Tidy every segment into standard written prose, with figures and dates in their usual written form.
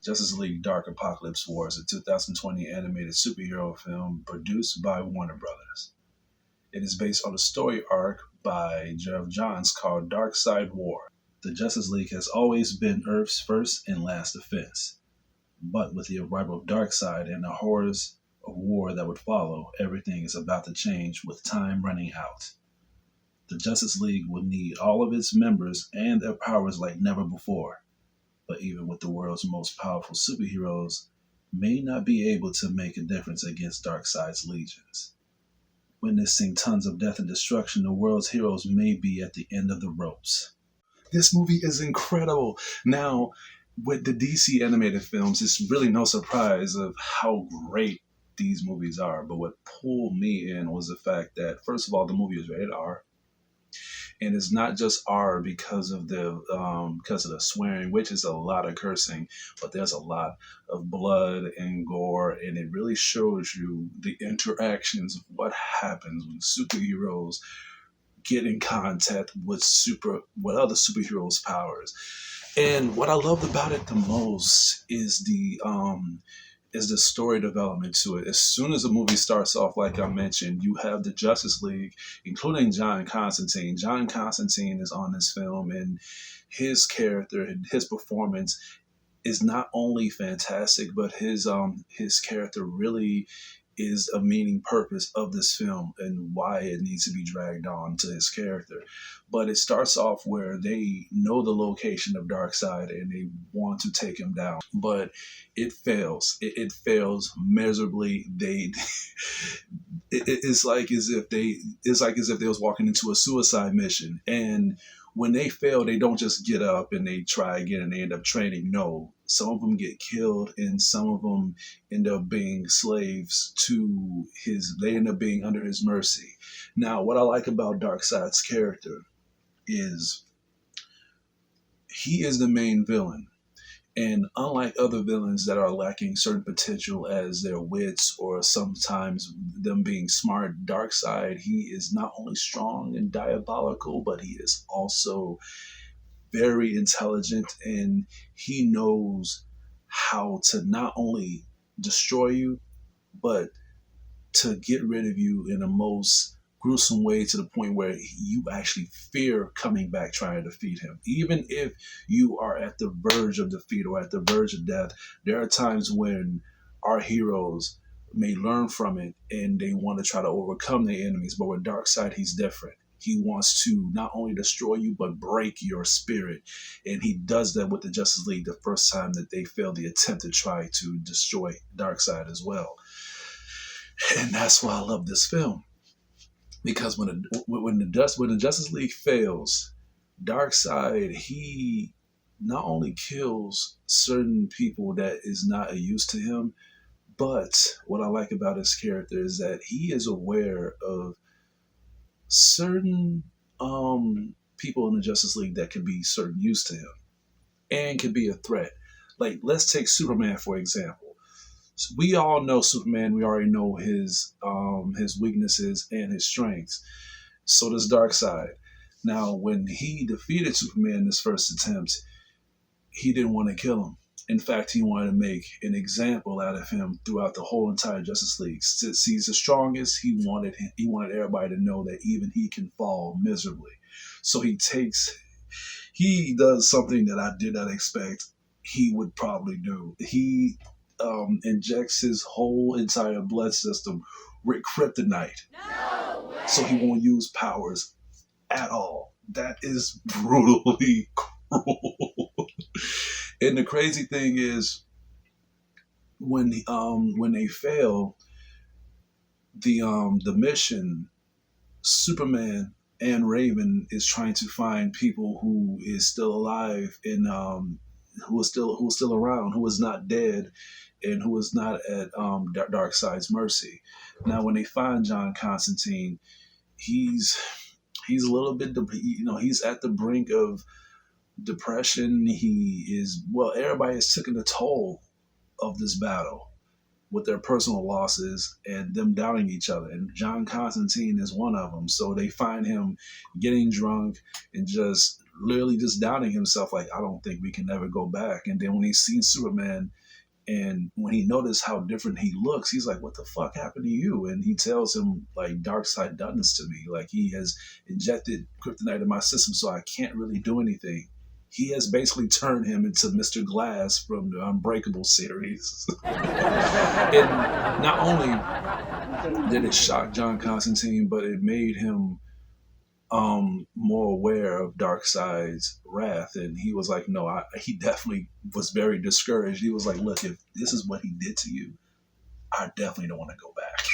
Justice League Dark Apokolips War is a 2020 animated superhero film produced by Warner Brothers. It is based on a story arc by Geoff Johns called Dark Side War. The Justice League has always been Earth's first and last defense, but with the arrival of Darkseid and the horrors of war that would follow, everything is about to change with time running out. The Justice League will need all of its members and their powers like never before. But even with the world's most powerful superheroes, may not be able to make a difference against Darkseid's legions. Witnessing tons of death and destruction, the world's heroes may be at the end of the ropes. This movie is incredible. Now, with the DC animated films, it's really no surprise of how great these movies are. But what pulled me in was the fact that, first of all, the movie is rated R. And it's not just R because of the swearing, which is a lot of cursing, but there's a lot of blood and gore, and it really shows you the interactions of what happens when superheroes get in contact with other superheroes' powers. And what I loved about it the most is the story development to it. As soon as the movie starts off, like I mentioned, you have the Justice League, including John Constantine. John Constantine is on this film, and his character and his performance is not only fantastic, but his character really is a meaning purpose of this film and why it needs to be dragged on to his character. But it starts off where they know the location of Darkseid and they want to take him down, but it fails. It fails miserably. It's like as if they was walking into a suicide mission, and when they fail, they don't just get up and they try again and they end up training. No, some of them get killed and some of them end up being slaves to they end up being under his mercy. Now, what I like about Darkseid's character is he is the main villain. And unlike other villains that are lacking certain potential as their wits or sometimes them being smart, Darkseid, he is not only strong and diabolical, but he is also very intelligent, and he knows how to not only destroy you, but to get rid of you in the most gruesome way, to the point where you actually fear coming back trying to defeat him. Even if you are at the verge of defeat or at the verge of death, there are times when our heroes may learn from it and they want to try to overcome their enemies. But with Darkseid, he's different. He wants to not only destroy you, but break your spirit. And he does that with the Justice League the first time that they failed the attempt to try to destroy Darkseid as well. And that's why I love this film. Because when the Justice League fails, Darkseid, he not only kills certain people that is not a use to him, but what I like about his character is that he is aware of certain people in the Justice League that could be certain use to him and could be a threat. Like, let's take Superman, for example. So we all know Superman. We already know his weaknesses and his strengths. So does Darkseid. Now, when he defeated Superman in his first attempt, he didn't want to kill him. In fact, he wanted to make an example out of him throughout the whole entire Justice League. Since he's the strongest, he wanted everybody to know that even he can fall miserably. So he does something that I did not expect he would probably do. He injects his whole entire blood system with kryptonite. No way. So he won't use powers at all. That is brutally cruel. And the crazy thing is, when they fail the mission, Superman and Raven is trying to find people who is still alive and who is still around, who is not dead, and who is not at Darkseid's mercy. Now, when they find John Constantine, he's a little bit, he's at the brink of depression. Everybody has taken the toll of this battle with their personal losses and them doubting each other. And John Constantine is one of them. So they find him getting drunk and just literally just doubting himself, like, I don't think we can ever go back. And then when he seen Superman, and when he noticed how different he looks, he's like, what the fuck happened to you? And he tells him, like, Darkseid done this to me. Like, he has injected kryptonite in my system, so I can't really do anything. He has basically turned him into Mr. Glass from the Unbreakable series. And not only did it shock John Constantine, but it made him more aware of Darkseid's wrath, and he was like, no, he definitely was very discouraged. He was like, look, if this is what he did to you, I definitely don't want to go back.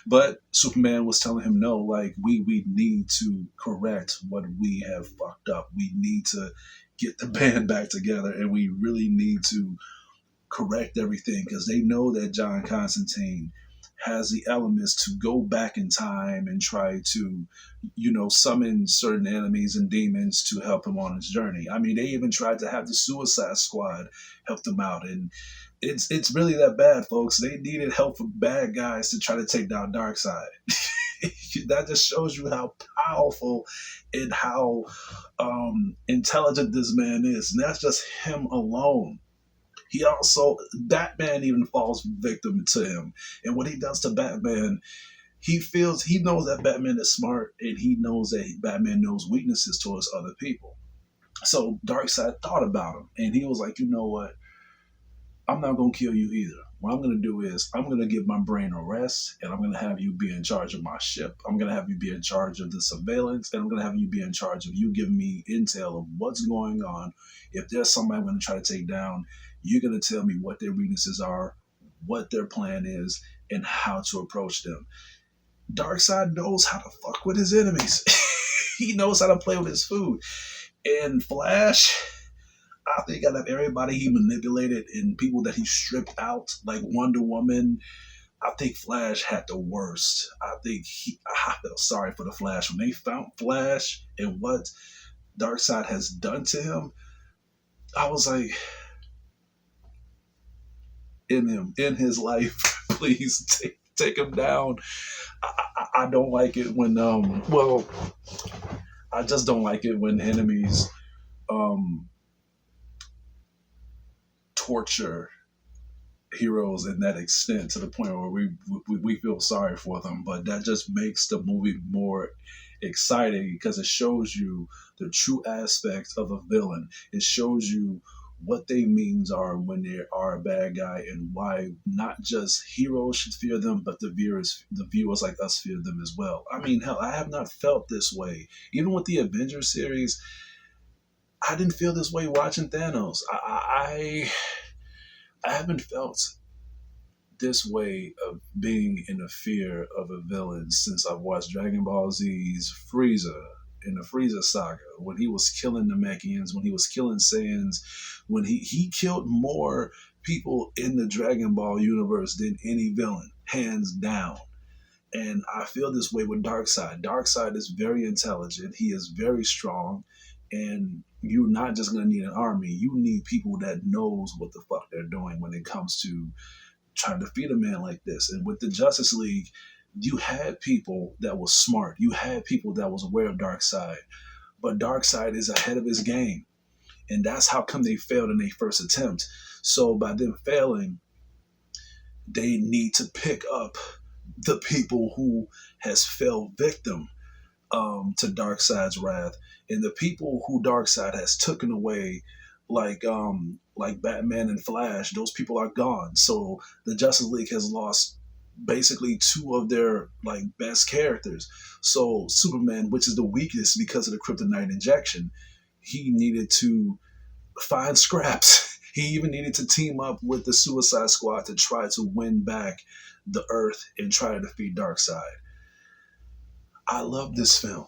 But Superman was telling him, no, like, we need to correct what we have fucked up. We need to get the band back together, and we really need to correct everything, because they know that John Constantine has the elements to go back in time and try to, summon certain enemies and demons to help him on his journey. I mean, they even tried to have the Suicide Squad help them out, and it's really that bad, folks. They needed help from bad guys to try to take down Darkseid. That just shows you how powerful and how intelligent this man is, and that's just him alone. He also, Batman even falls victim to him. And what he does to Batman, he knows that Batman is smart, and he knows that Batman knows weaknesses towards other people. So Darkseid thought about him, and he was like, you know what? I'm not going to kill you either. What I'm going to do is I'm going to give my brain a rest, and I'm going to have you be in charge of my ship. I'm going to have you be in charge of the surveillance, and I'm going to have you be in charge of you giving me intel of what's going on. If there's somebody I'm going to try to take down, you're going to tell me what their weaknesses are, what their plan is, and how to approach them. Darkseid knows how to fuck with his enemies. He knows how to play with his food. And Flash, I think out of everybody he manipulated and people that he stripped out, like Wonder Woman, I think Flash had the worst. I felt sorry for the Flash. When they found Flash and what Darkseid has done to him, I was like, in his life, please take him down. I don't like it when I just don't like it when enemies torture heroes in that extent, to the point where we feel sorry for them. But that just makes the movie more exciting, because it shows you the true aspects of a villain. It shows you what they means are when they are a bad guy, and why not just heroes should fear them, but the viewers like us fear them as well. I mean, hell, I have not felt this way. Even with the Avengers series, I didn't feel this way watching Thanos. I haven't felt this way of being in the fear of a villain since I've watched Dragon Ball Z's Frieza, in the Frieza saga, when he was killing the Namekians, when he was killing Saiyans, when he killed more people in the Dragon Ball universe than any villain, hands down. And I feel this way with Darkseid. Darkseid is very intelligent. He is very strong. And you're not just going to need an army. You need people that knows what the fuck they're doing when it comes to trying to defeat a man like this. And with the Justice League, you had people that was smart. You had people that was aware of Darkseid. But Darkseid is ahead of his game. And that's how come they failed in their first attempt. So by them failing, they need to pick up the people who has fell victim to Darkseid's wrath, and the people who Darkseid has taken away, like Batman and Flash. Those people are gone. So the Justice League has lost basically two of their best characters. So Superman, which is the weakest because of the kryptonite injection, he needed to find scraps. He even needed to team up with the Suicide Squad to try to win back the Earth and try to defeat Darkseid. I love this film.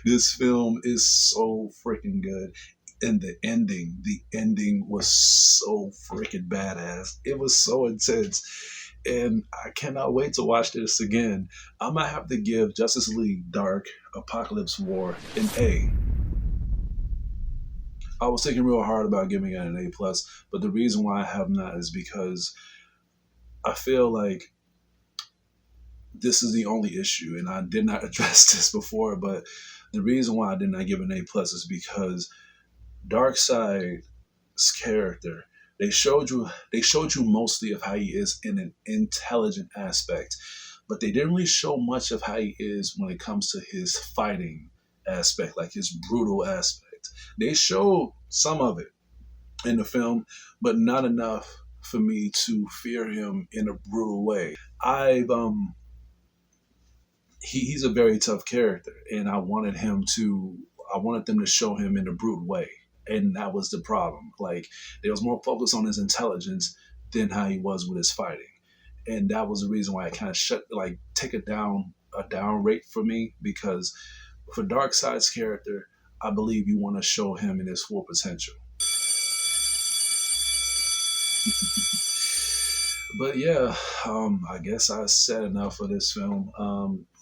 This film is so freaking good. And the ending was so freaking badass. It was so intense. And I cannot wait to watch this again. I might have to give Justice League Dark Apokolips War an A. I was thinking real hard about giving it an A+, but the reason why I have not is because I feel like this is the only issue, and I did not address this before, but The reason why I did not give it an A plus is because Darkseid's character, they showed you mostly of how he is in an intelligent aspect, but they didn't really show much of how he is when it comes to his fighting aspect, like his brutal aspect. They showed some of it in the film, but not enough for me to fear him in a brutal way. I've he's a very tough character, and I wanted them to show him in a brutal way, and that was the problem. Like there was more focus on his intelligence than how he was with his fighting, and that was the reason why I kind of take a down rate for me, because for Darkseid's character, I believe you want to show him in his full potential. But yeah, I guess I said enough for this film.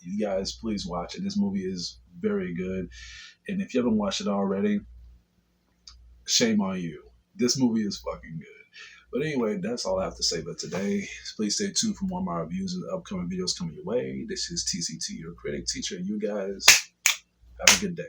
You guys, please watch it. This movie is very good, and if you haven't watched it already, shame on you. This movie is fucking good. But anyway, that's all I have to say about today. Please stay tuned for more of my reviews and upcoming videos coming your way. This is TCT, your critic, teacher, and you guys have a good day.